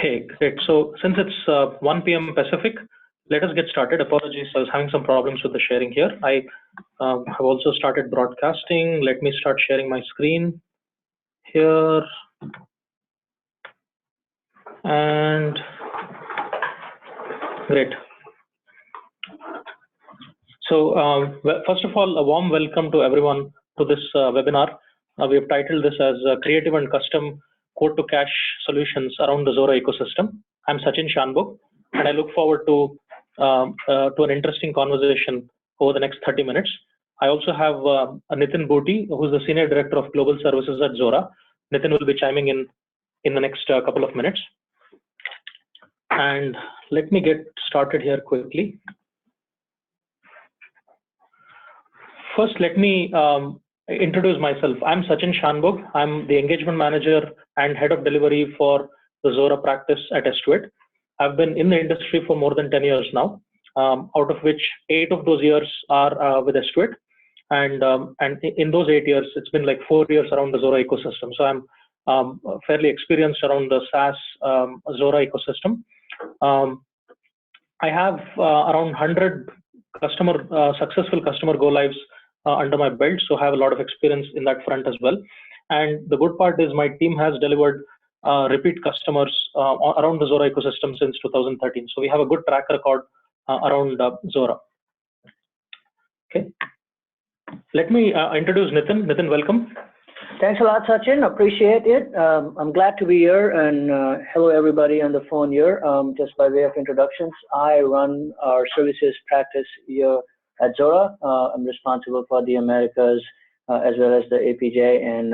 Okay, great. So since it's 1 p.m. Pacific, let us get started. Apologies, I was having some problems with the sharing here. I have also started broadcasting. Let me start sharing my screen here. And great. So first of all, a warm welcome to everyone to this webinar. We have titled this as Creative and Custom Quote-to-Cash Solutions Around the Zuora Ecosystem. I'm Sachin Shanbug, and I look forward to an interesting conversation over the next 30 minutes. I also have Nitin Bhoti, who's the Senior Director of Global Services at Zuora. Nitin will be chiming in the next couple of minutes. And let me get started here quickly. First, let me introduce myself. I'm Sachin Shanbug. I'm the Engagement Manager and Head of Delivery for the Zuora practice at Estuate. I've been in the industry for more than 10 years now, out of which 8 of those years are with Estuate. And in those 8 years, it's been like 4 years around the Zuora ecosystem. So I'm fairly experienced around the SaaS Zuora ecosystem. I have around 100 successful customer go-lives under my belt, so I have a lot of experience in that front as well. And the good part is my team has delivered repeat customers around the Zuora ecosystem since 2013. So we have a good track record around Zuora. Okay. Let me introduce Nitin. Nitin, welcome. Thanks a lot, Sachin. Appreciate it. I'm glad to be here, and hello everybody on the phone here. Just by way of introductions, I run our services practice here at Zuora. I'm responsible for the Americas as well as the APJ and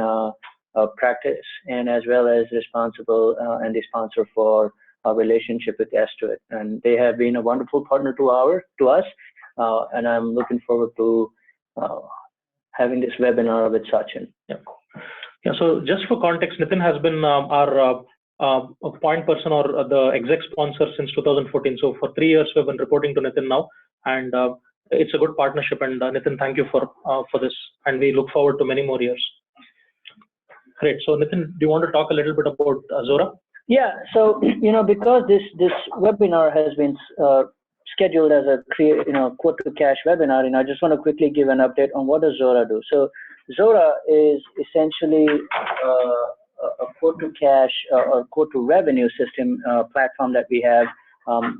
practice, and as well as responsible and the sponsor for our relationship with Estuate. And they have been a wonderful partner to us, and I'm looking forward to having this webinar with Sachin. Yeah, so just for context, Nitin has been our point person or the exec sponsor since 2014. So for 3 years, we've been reporting to Nitin now, and it's a good partnership. And Nitin, thank you for this, and we look forward to many more years. Great. So Nitin, do you want to talk a little bit about Zuora? Yeah. So because this webinar has been scheduled as a quote-to-cash webinar, and I just want to quickly give an update on what does Zuora do. So Zuora is essentially a quote-to-cash or quote-to-revenue system platform that we have.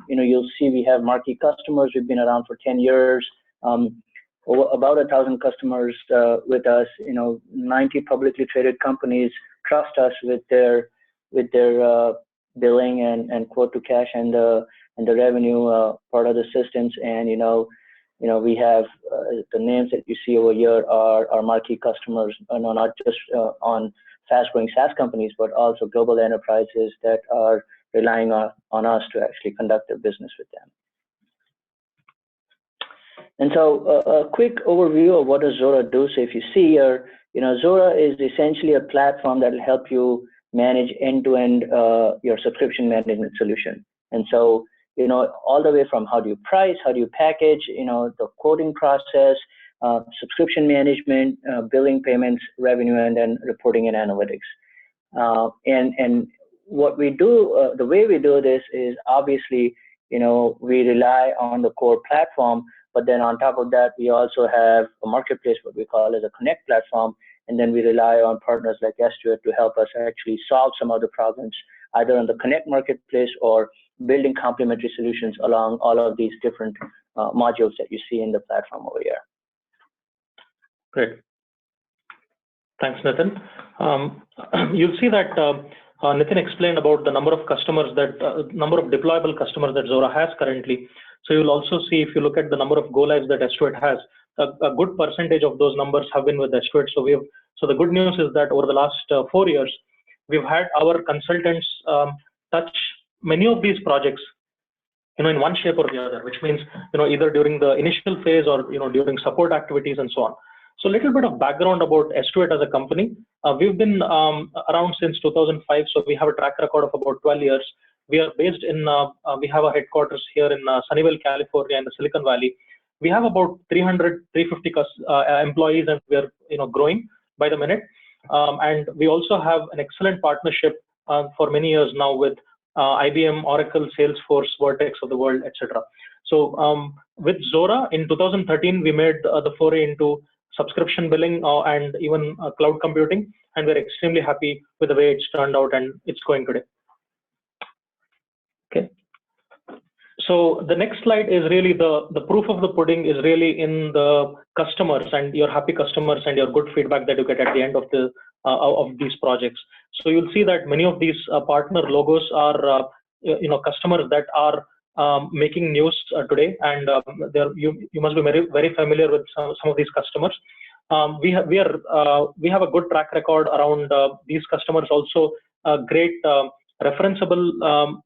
You'll see we have marquee customers. We've been around for 10 years. About 1,000 customers with us. 90 publicly traded companies trust us with their billing and quote-to-cash and the revenue part of the systems. And we have the names that you see over here are our marquee customers, not just on fast-growing SaaS companies, but also global enterprises that are relying on us to actually conduct their business with them. And so a quick overview of what does Zuora do. So if you see here, Zuora is essentially a platform that will help you manage end-to-end your subscription management solution. And so all the way from how do you price, how do you package, the quoting process, subscription management, billing, payments, revenue, and then reporting and analytics. And what we do, the way we do this is obviously, we rely on the core platform, but then on top of that, we also have a marketplace, what we call as a connect platform, and then we rely on partners like Estuate to help us actually solve some of the problems, either on the connect marketplace or building complementary solutions along all of these different modules that you see in the platform over here. Great. Thanks, Nitin. You'll see that Nitin explained about the number of customers number of deployable customers that Zuora has currently. So you'll also see, if you look at the number of go-lives that Estuate has, a good percentage of those numbers have been with Estuate. So the good news is that over the last 4 years, we've had our consultants touch many of these projects, in one shape or the other, which means, either during the initial phase or, during support activities and so on. So a little bit of background about Estuate as a company. We've been around since 2005, so we have a track record of about 12 years. We are based in, we have a headquarters here in Sunnyvale, California, in the Silicon Valley. We have about 300, 350 employees, and we are, growing by the minute. And we also have an excellent partnership for many years now with IBM, Oracle, Salesforce, Vertex of the world, etc. So with Zuora in 2013, we made the foray into subscription billing and even cloud computing, and we're extremely happy with the way it's turned out and it's going today. Okay. So the next slide is really the proof of the pudding is really in the customers and your happy customers and your good feedback that you get at the end of the of these projects. So you'll see that many of these partner logos are customers that are making news today, and you must be very familiar with some of these customers. We have a good track record around these customers, also a great referenceable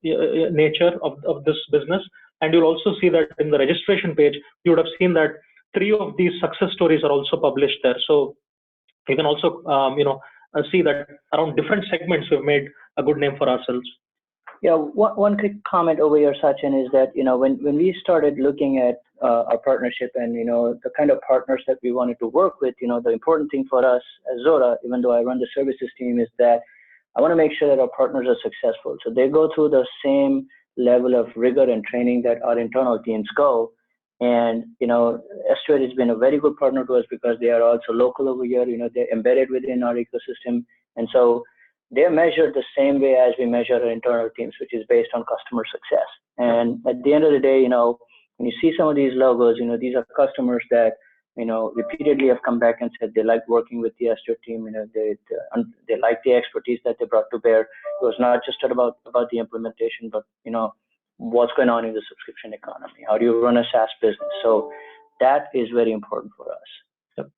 nature of this business, and you'll also see that in the registration page you would have seen that 3 of these success stories are also published there. So you can also see that around different segments we've made a good name for ourselves. Yeah, one quick comment over here, Sachin, is that when we started looking at our partnership and the kind of partners that we wanted to work with, the important thing for us as Zuora, even though I run the services team, is that I want to make sure that our partners are successful. So they go through the same level of rigor and training that our internal teams go. And Estuate has been a very good partner to us because they are also local over here. They're embedded within our ecosystem, and so they're measured the same way as we measure our internal teams, which is based on customer success. And at the end of the day, when you see some of these logos, these are customers that repeatedly have come back and said they like working with the Estuate team. They like the expertise that they brought to bear. It was not just about the implementation, but what's going on in the subscription economy. How do you run a SaaS business? So that is very important for us. Yep.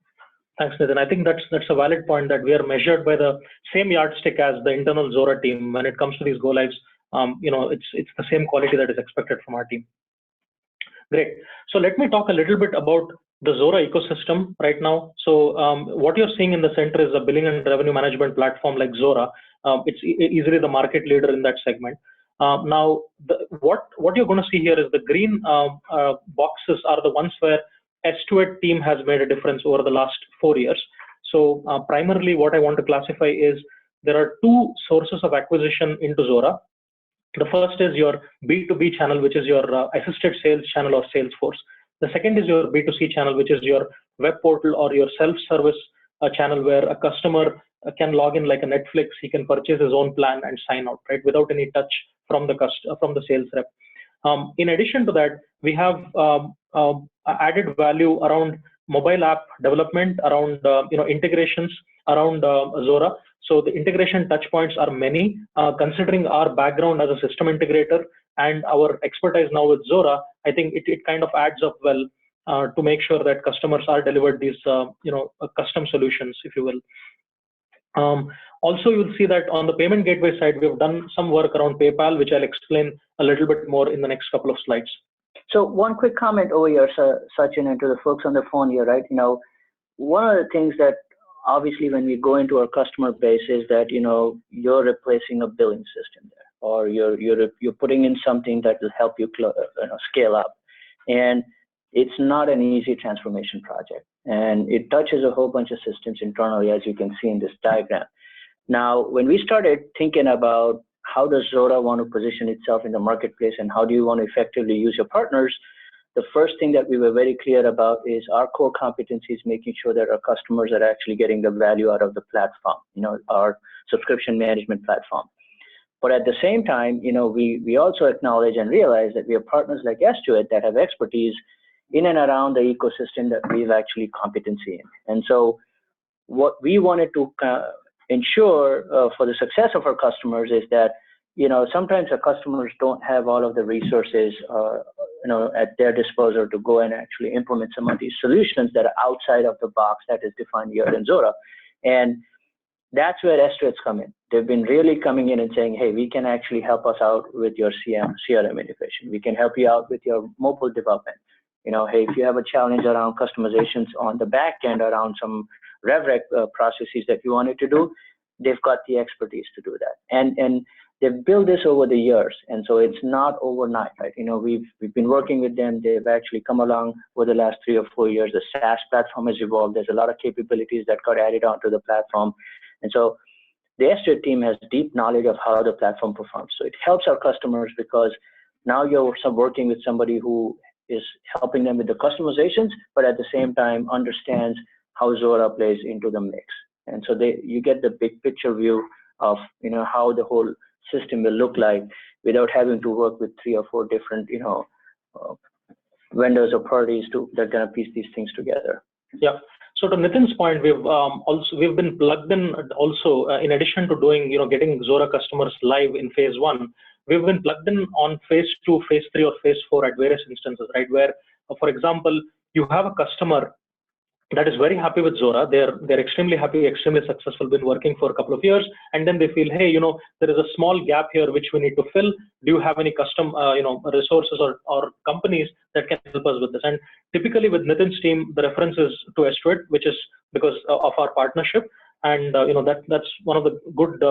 Thanks, Nitin. I think that's a valid point, that we are measured by the same yardstick as the internal Zuora team when it comes to these go lives. It's the same quality that is expected from our team. Great. So let me talk a little bit about the Zuora ecosystem right now. So what you're seeing in the center is a billing and revenue management platform like Zuora. It's easily the market leader in that segment. Now, what you're going to see here is the green boxes are the ones where Estuate team has made a difference over the last 4 years. So primarily what I want to classify is there are 2 sources of acquisition into Zuora. The first is your B2B channel, which is your assisted sales channel of Salesforce. The second is your B2C channel, which is your web portal or your self-service channel, where a customer can log in like a Netflix. He can purchase his own plan and sign out, right, without any touch from the sales rep. In addition to that, we have added value around mobile app development, around integrations around Zuora. So the integration touch points are many. Considering our background as a system integrator and our expertise now with Zuora, I think it kind of adds up well to make sure that customers are delivered these custom solutions, if you will. Also, you'll see that on the payment gateway side, we've done some work around PayPal, which I'll explain a little bit more in the next couple of slides. So one quick comment over here, Sachin, and to the folks on the phone here, right? One of the things that obviously when we go into our customer base is that you're replacing a billing system there, or you're putting in something that will help you scale up, and it's not an easy transformation project, and it touches a whole bunch of systems internally, as you can see in this diagram. Now, when we started thinking about how does Zuora want to position itself in the marketplace and how do you want to effectively use your partners, the first thing that we were very clear about is our core competency is making sure that our customers are actually getting the value out of the platform, our subscription management platform. But at the same time, we also acknowledge and realize that we have partners like Estuate that have expertise in and around the ecosystem that we've actually competency in. And so what we wanted to ensure for the success of our customers is that, sometimes our customers don't have all of the resources, at their disposal to go and actually implement some of these solutions that are outside of the box that is defined here in Zuora. And that's where Estuate's come in. They've been really coming in and saying, hey, we can actually help us out with your CRM integration. We can help you out with your mobile development. Hey, if you have a challenge around customizations on the back end around some RevRec processes that you wanted to do, they've got the expertise to do that. And they've built this over the years, and so it's not overnight, right? We've been working with them. They've actually come along over the last 3 or 4 years. The SaaS platform has evolved. There's a lot of capabilities that got added onto the platform. And so the Estuate team has deep knowledge of how the platform performs. So it helps our customers because now you're working with somebody who is helping them with the customizations, but at the same time understands how Zuora plays into the mix. And so you get the big picture view of how the whole system will look like without having to work with 3 or 4 different vendors or parties that are going to piece these things together. Yeah. So to Nitin's point, we've been plugged in also in addition to doing getting Zuora customers live in phase 1. We've been plugged in on phase 2, phase 3, or phase 4 at various instances, right? Where, for example, you have a customer that is very happy with Zuora. They're extremely happy, extremely successful, been working for a couple of years, and then they feel, hey, there is a small gap here which we need to fill. Do you have any custom, resources or companies that can help us with this? And typically with Nitin's team, the reference is to Estuate, which is because of our partnership, and that's one of the good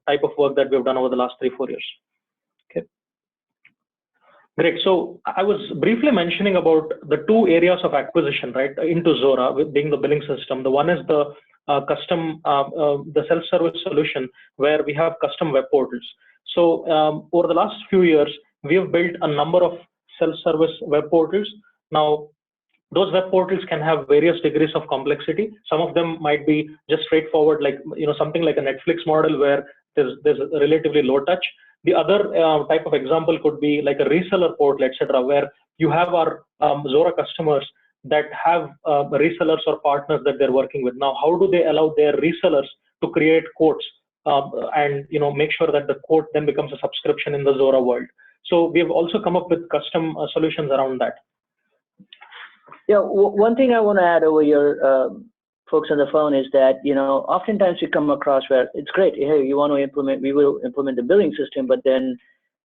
type of work that we've done over the last 3-4 years. Okay. Great. So I was briefly mentioning about the 2 areas of acquisition, right, into Zuora, with being the billing system. The one is the custom, the self-service solution, where we have custom web portals. So over the last few years, we have built a number of self-service web portals. Now, those web portals can have various degrees of complexity. Some of them might be just straightforward, like something like a Netflix model where there's a relatively low touch. The other type of example could be like a reseller portal, etc., where you have our Zuora customers that have resellers or partners that they're working with. Now, how do they allow their resellers to create quotes and make sure that the quote then becomes a subscription in the Zuora world? So we've also come up with custom solutions around that. Yeah, one thing I want to add over here, folks on the phone, is that oftentimes we come across where it's great. Hey, you want to implement? We will implement the billing system, but then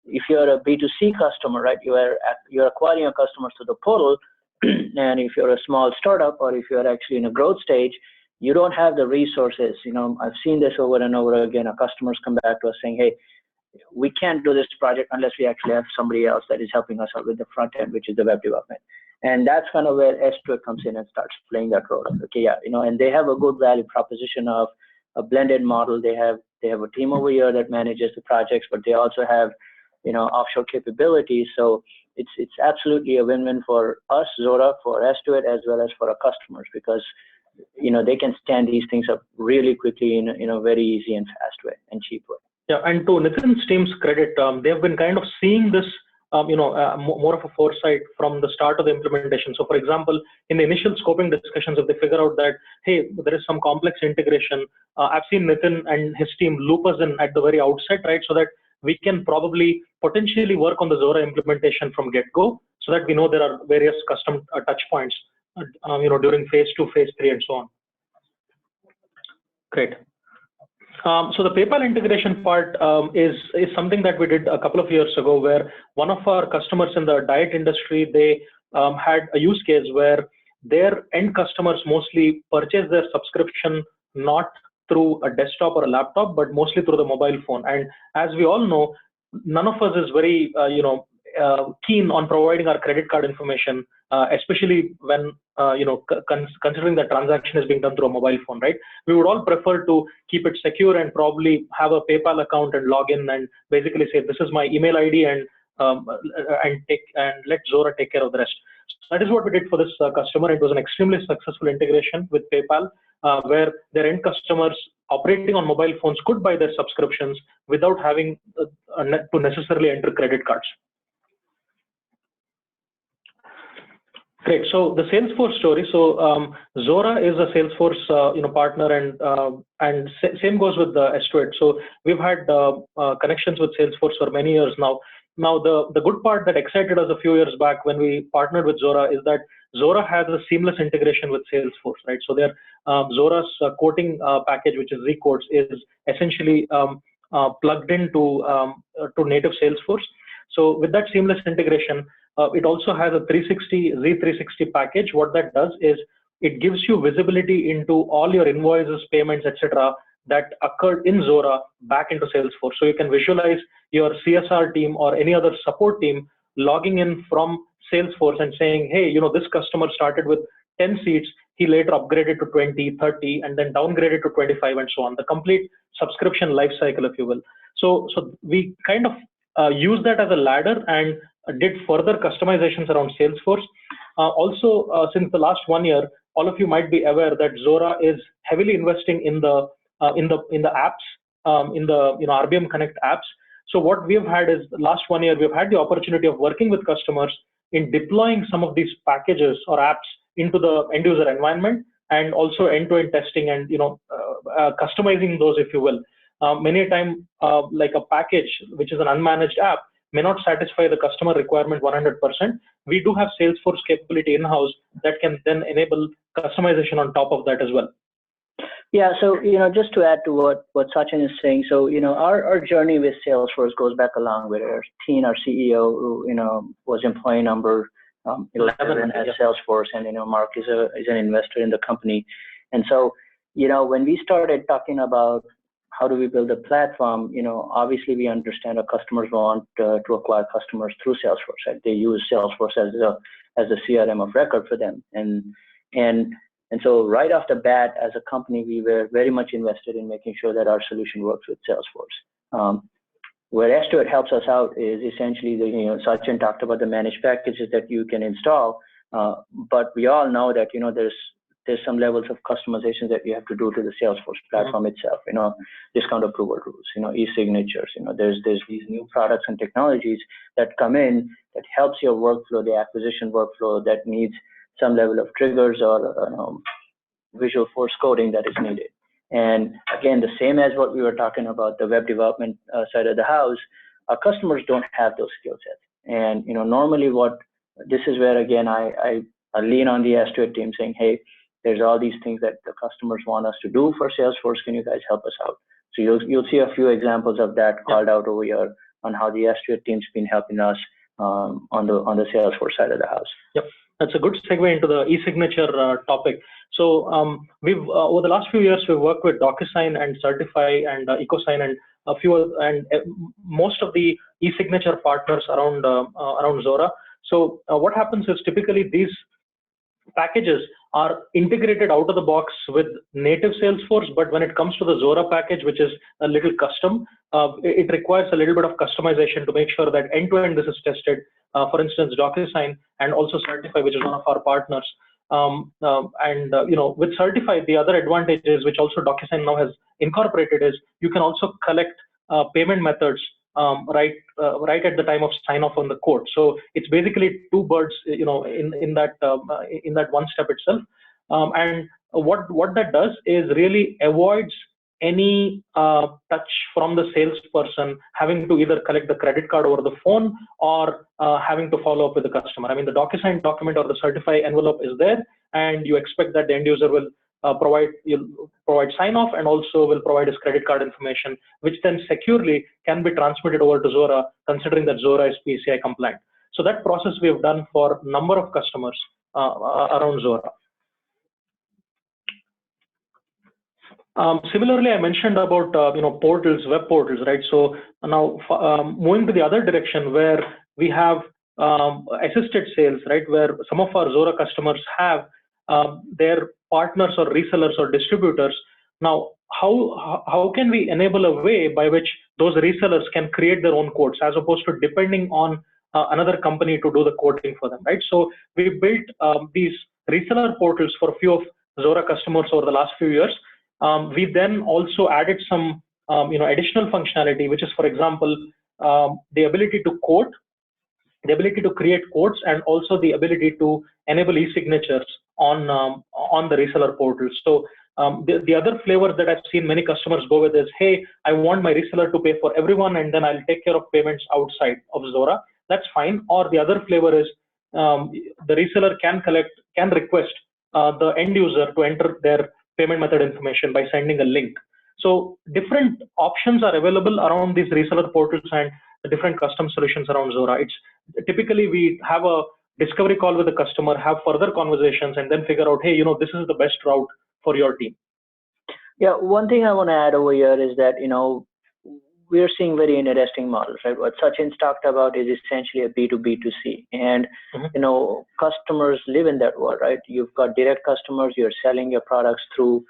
if you're a B2C customer, right, you're acquiring your customers to the portal, and if you're a small startup or if you're actually in a growth stage, you don't have the resources. I've seen this over and over again. Our customers come back to us saying, hey, we can't do this project unless we actually have somebody else that is helping us out with the front end, which is the web development. And that's kind of where Estuate comes in and starts playing that role. Okay, yeah, and they have a good value proposition of a blended model. They have a team over here that manages the projects, but they also have offshore capabilities. So it's absolutely a win-win for us, Zuora, for Estuate, as well as for our customers, because they can stand these things up really quickly in a very easy and fast way and cheap way. Yeah, and to Nitin's team's credit, they have been kind of seeing this more of a foresight from the start of the implementation. So for example, in the initial scoping discussions, if they figure out that, hey, there is some complex integration, I've seen Nitin and his team loop us in at the very outset, right? So that we can probably potentially work on the Zuora implementation from get-go, so that we know there are various custom touch points, during phase 2, phase 3, and so on. Great. So the PayPal integration part is something that we did a couple of years ago, where one of our customers in the diet industry, they had a use case where their end customers mostly purchase their subscription not through a desktop or a laptop, but mostly through the mobile phone. And as we all know, none of us is very keen on providing our credit card information, especially when considering the transaction is being done through a mobile phone, right? We would all prefer to keep it secure and probably have a PayPal account and log in and basically say, this is my email ID, and let Zuora take care of the rest. So that is what we did for this customer. It was an extremely successful integration with PayPal, where their end customers operating on mobile phones could buy their subscriptions without having to necessarily enter credit cards. Great. So the Salesforce story. So Zuora is a Salesforce partner, and same goes with the Estuate. So we've had connections with Salesforce for many years now. Now the good part that excited us a few years back when we partnered with Zuora is that Zuora has a seamless integration with Salesforce, right? So their Zuora's quoting package, which is Zquotes, is essentially plugged into to native Salesforce. So with that seamless integration, it also has a Z360 package. What that does is it gives you visibility into all your invoices, payments, etc., that occurred in Zuora back into Salesforce. So you can visualize your CSR team or any other support team logging in from Salesforce and saying, hey, this customer started with 10 seats. he later upgraded to 20, 30, and then downgraded to 25 and so on, the complete subscription life cycle, if you will. So we kind of use that as a ladder and did further customizations around Salesforce. Also, since the last 1 year, all of you might be aware that Zuora is heavily investing in the apps, in the RBM Connect apps. So what we've had is, the last 1 year, we've had the opportunity of working with customers in deploying some of these packages or apps into the end user environment, and also end-to-end testing and customizing those, if you will. Many a time, like a package which is an unmanaged app may not satisfy the customer requirement 100%. We do have Salesforce capability in-house that can then enable customization on top of that as well. Yeah, so just to add to what Sachin is saying, so our journey with Salesforce goes back a long way. Our CEO, who was employee number 11 at Salesforce, and Mark is an investor in the company. And so when we started talking about how do we build a platform, obviously we understand our customers want to acquire customers through Salesforce, right? They use Salesforce as a CRM of record for them, and so right off the bat, as a company, we were very much invested in making sure that our solution works with Salesforce. Where Estuate helps us out is essentially, Sachin talked about the managed packages that you can install, but we all know that there's some levels of customization that you have to do to the Salesforce platform itself. Discount approval rules, e-signatures. There's these new products and technologies that come in that helps your workflow, the acquisition workflow, that needs some level of triggers or visual force coding that is needed. And again, the same as what we were talking about, the web development side of the house, our customers don't have those skill sets. And normally this is where, again, I lean on the Estuate team saying, hey, there's all these things that the customers want us to do for Salesforce. Can you guys help us out? So you'll see a few examples of that called out over here on how the Estuate team's been helping us on the Salesforce side of the house. Yep. That's a good segue into the e-signature topic. So we've over the last few years, we've worked with DocuSign and Certify and EcoSign and most of the e-signature partners around Zuora. So what happens is, typically these packages are integrated out of the box with native Salesforce, but when it comes to the Zuora package, which is a little custom, it requires a little bit of customization to make sure that end-to-end this is tested. For instance, DocuSign and also Certify, which is one of our partners. With Certify, the other advantages, which also DocuSign now has incorporated, is you can also collect payment methods right at the time of sign off on the quote. So it's basically two birds, in that one step itself. And what that does is really avoids any touch from the salesperson having to either collect the credit card over the phone or having to follow up with the customer. I mean, the DocuSign document or the Certify envelope is there, and you expect that the end user will provide sign off and also will provide his credit card information, which then securely can be transmitted over to Zuora, considering that Zuora is PCI compliant. So that process we have done for a number of customers around Zuora. Similarly, I mentioned about portals, web portals, right? So now moving to the other direction, where we have assisted sales, right? Where some of our Zuora customers have their partners or resellers or distributors. Now, how can we enable a way by which those resellers can create their own quotes, as opposed to depending on another company to do the quoting for them, right? So we built these reseller portals for a few of Zuora customers over the last few years. We then also added some additional functionality, which is, for example, the ability to quote, the ability to create quotes, and also the ability to enable e-signatures on the reseller portal. So the other flavor that I've seen many customers go with is, hey, I want my reseller to pay for everyone, and then I'll take care of payments outside of Zuora. That's fine. Or the other flavor is the reseller can request the end user to enter their payment method information by sending a link. So different options are available around these reseller portals and the different custom solutions around Zuora. It's typically we have a discovery call with the customer, have further conversations, and then figure out, hey, this is the best route for your team. Yeah, one thing I want to add over here is that we are seeing very interesting models, right? What Sachin's talked about is essentially a B2B2C, and customers live in that world, right? You've got direct customers, you're selling your products through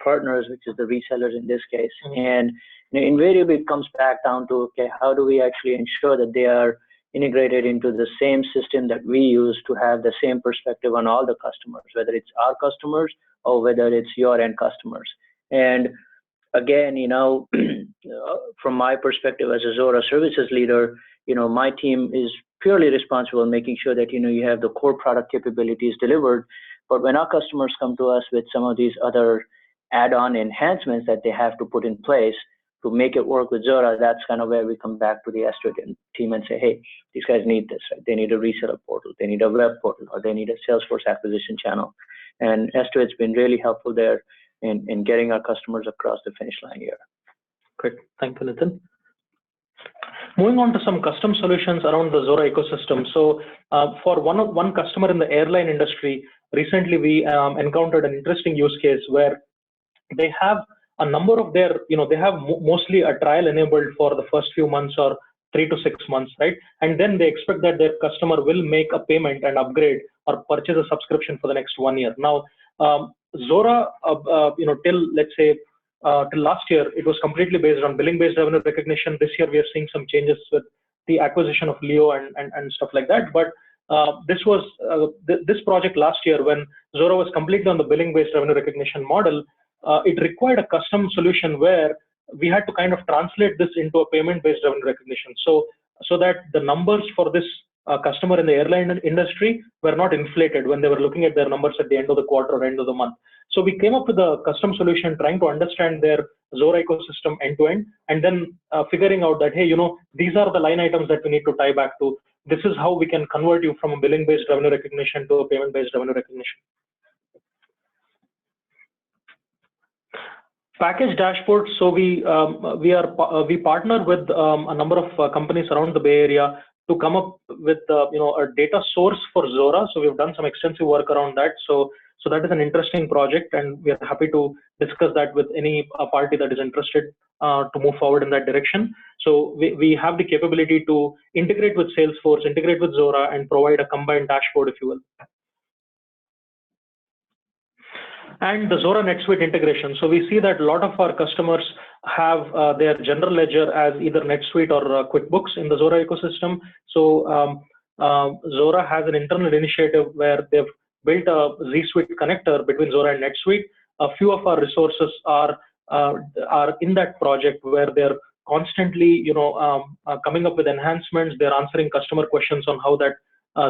partners, which is the resellers in this case, and invariably it comes back down to, okay, how do we actually ensure that they are integrated into the same system that we use to have the same perspective on all the customers, whether it's our customers or whether it's your end customers. And again, from my perspective as a Zuora services leader, my team is purely responsible in making sure that, you have the core product capabilities delivered. But when our customers come to us with some of these other add-on enhancements that they have to put in place to make it work with Zuora, that's kind of where we come back to the Estuate team and say, hey, these guys need this, right? They need a reseller portal, they need a web portal, or they need a Salesforce acquisition channel. And Estuate's been really helpful there in getting our customers across the finish line here. Great, thank you, Nitin. Moving on to some custom solutions around the Zuora ecosystem. So for one customer in the airline industry, recently we encountered an interesting use case where they have a number of their, they have mostly a trial enabled for the first few months or 3 to 6 months, right? And then they expect that their customer will make a payment and upgrade or purchase a subscription for the next 1 year. Now, Zuora, till let's say till last year, it was completely based on billing-based revenue recognition. This year, we are seeing some changes with the acquisition of Leo and stuff like that. But this was this project last year when Zuora was completely on the billing-based revenue recognition model. It required a custom solution where we had to kind of translate this into a payment-based revenue recognition, so that the numbers for this customer in the airline industry were not inflated when they were looking at their numbers at the end of the quarter or end of the month. So we came up with a custom solution trying to understand their Zuora ecosystem end to end, and then figuring out that, hey, these are the line items that we need to tie back to. This is how we can convert you from a billing-based revenue recognition to a payment-based revenue recognition. Package dashboards. So we partner with a number of companies around the Bay Area to come up with a data source for Zuora. So we've done some extensive work around that. So that is an interesting project, and we are happy to discuss that with any party that is interested to move forward in that direction. So we have the capability to integrate with Salesforce, integrate with Zuora, and provide a combined dashboard, if you will. And the Zuora NetSuite integration. So we see that a lot of our customers have their general ledger as either NetSuite or QuickBooks in the Zuora ecosystem. So Zuora has an internal initiative where they've built a Z Suite connector between Zuora and NetSuite. A few of our resources are in that project where they're constantly, coming up with enhancements. They're answering customer questions on how that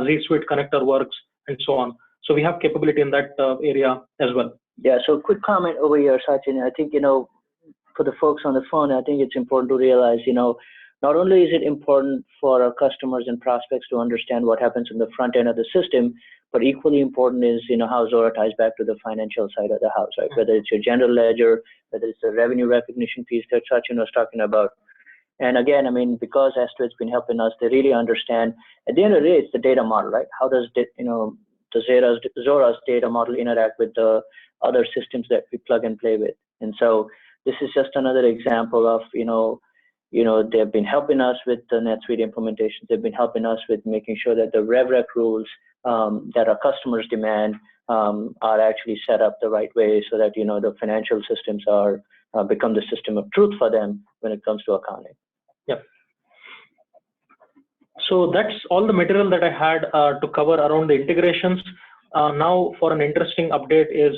Z Suite connector works and so on. So we have capability in that area as well. Yeah, so quick comment over here, Sachin. I think, for the folks on the phone, I think it's important to realize, not only is it important for our customers and prospects to understand what happens in the front end of the system, but equally important is, how Zuora ties back to the financial side of the house, right? Whether it's your general ledger, whether it's the revenue recognition piece that Sachin was talking about. And again, I mean, because Estuate's been helping us, they really understand, at the end of the day, it's the data model, right? How does Zuora's data model interact with the other systems that we plug and play with? And so this is just another example of, they've been helping us with the NetSuite implementations. They've been helping us with making sure that the RevRec rules that our customers demand are actually set up the right way so that, the financial systems are become the system of truth for them when it comes to accounting. Yep. So that's all the material that I had to cover around the integrations. Now for an interesting update is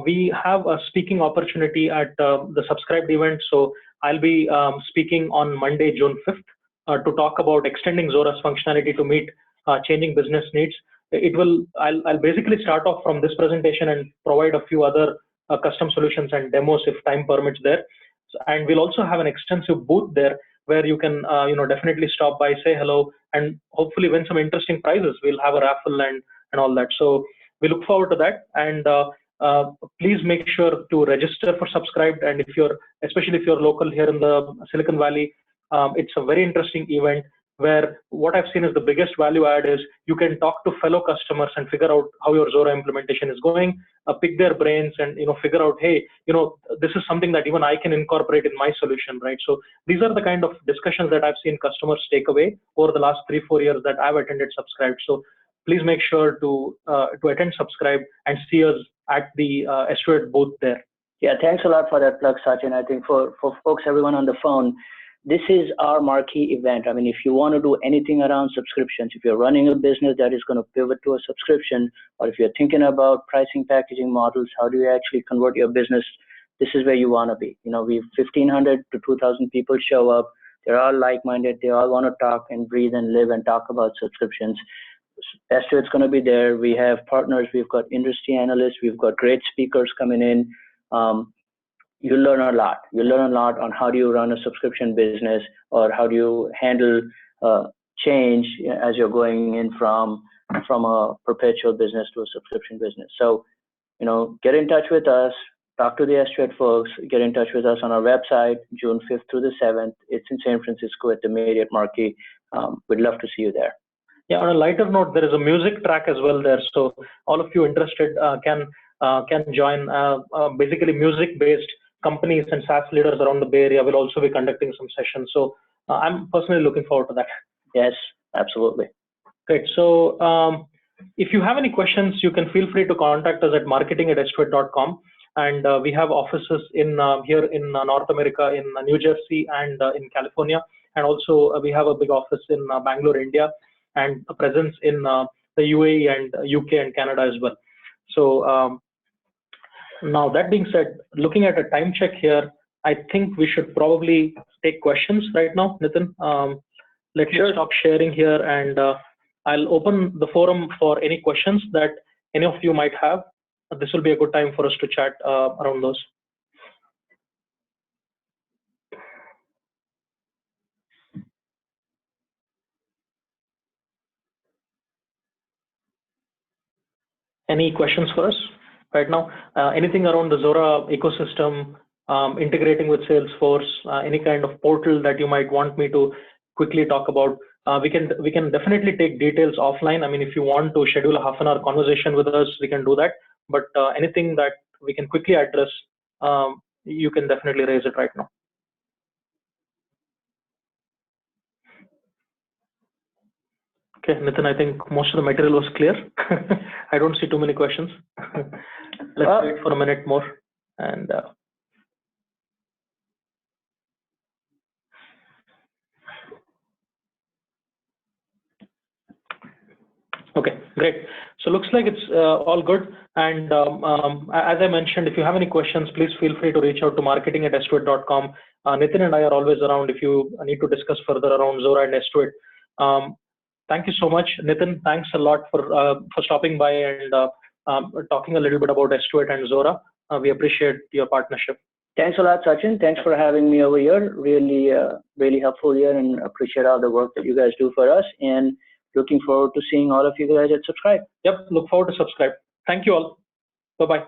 we have a speaking opportunity at the subscribed event. So I'll be speaking on Monday, June 5th to talk about extending Zuora's functionality to meet changing business needs. I'll basically start off from this presentation and provide a few other custom solutions and demos if time permits there. And we'll also have an extensive booth there where you can definitely stop by, say hello, and hopefully win some interesting prizes. We'll have a raffle and all that. So we look forward to that. And please make sure to register for subscribed. And especially if you're local here in the Silicon Valley, it's a very interesting event. where what I've seen is the biggest value add is you can talk to fellow customers and figure out how your Zuora implementation is going, pick their brains and figure out, hey, this is something that even I can incorporate in my solution, right? So these are the kind of discussions that I've seen customers take away over the last 3-4 years that I've attended Subscribe. So please make sure to attend Subscribe and see us at the Estuate booth there. Yeah, thanks a lot for that plug, Sachin. I think for folks, everyone on the phone, this is our marquee event. I mean, if you want to do anything around subscriptions, if you're running a business that is going to pivot to a subscription, or if you're thinking about pricing, packaging models, how do you actually convert your business, this is where you want to be. We've 1,500 to 2,000 people show up. They're all like-minded. They all want to talk and breathe and live and talk about subscriptions. Estuate's going to be there. We have partners. We've got industry analysts. We've got great speakers coming in. You learn a lot. You learn a lot on how do you run a subscription business, or how do you handle change as you're going in from a perpetual business to a subscription business. So, get in touch with us, talk to the Estuate folks, get in touch with us on our website, June 5th through the 7th. It's in San Francisco at the Marriott Marquis. We'd love to see you there. Yeah, on a lighter note, there is a music track as well there. So all of you interested can join. Basically, music-based companies and SaaS leaders around the Bay Area will also be conducting some sessions. So I'm personally looking forward to that. Yes, absolutely. Great. So if you have any questions, you can feel free to contact us at marketing@estuate.com. And we have offices here in North America, in New Jersey and in California. And also we have a big office in Bangalore, India, and a presence in the UAE and UK and Canada as well. So now that being said, looking at a time check here, I think we should probably take questions right now, Nitin. Let me stop sharing here, and I'll open the forum for any questions that any of you might have. This will be a good time for us to chat around those. Any questions for us right now? Anything around the Zuora ecosystem, integrating with Salesforce, any kind of portal that you might want me to quickly talk about? We can definitely take details offline. I mean, if you want to schedule a half-an-hour conversation with us, we can do that. But anything that we can quickly address, you can definitely raise it right now. Okay, Nitin, I think most of the material was clear. I don't see too many questions. Let's wait for a minute more. And okay, great. So looks like it's all good. And as I mentioned, if you have any questions, please feel free to reach out to marketing@estuate.com. Nitin and I are always around if you need to discuss further around Zuora and Estuate. Thank you so much, Nitin. Thanks a lot for stopping by and talking a little bit about Estuate and Zuora. We appreciate your partnership. Thanks a lot, Sachin. Thanks for having me over here. Really, really helpful here, and appreciate all the work that you guys do for us. And looking forward to seeing all of you guys at Subscribe. Yep, look forward to Subscribe. Thank you all. Bye-bye.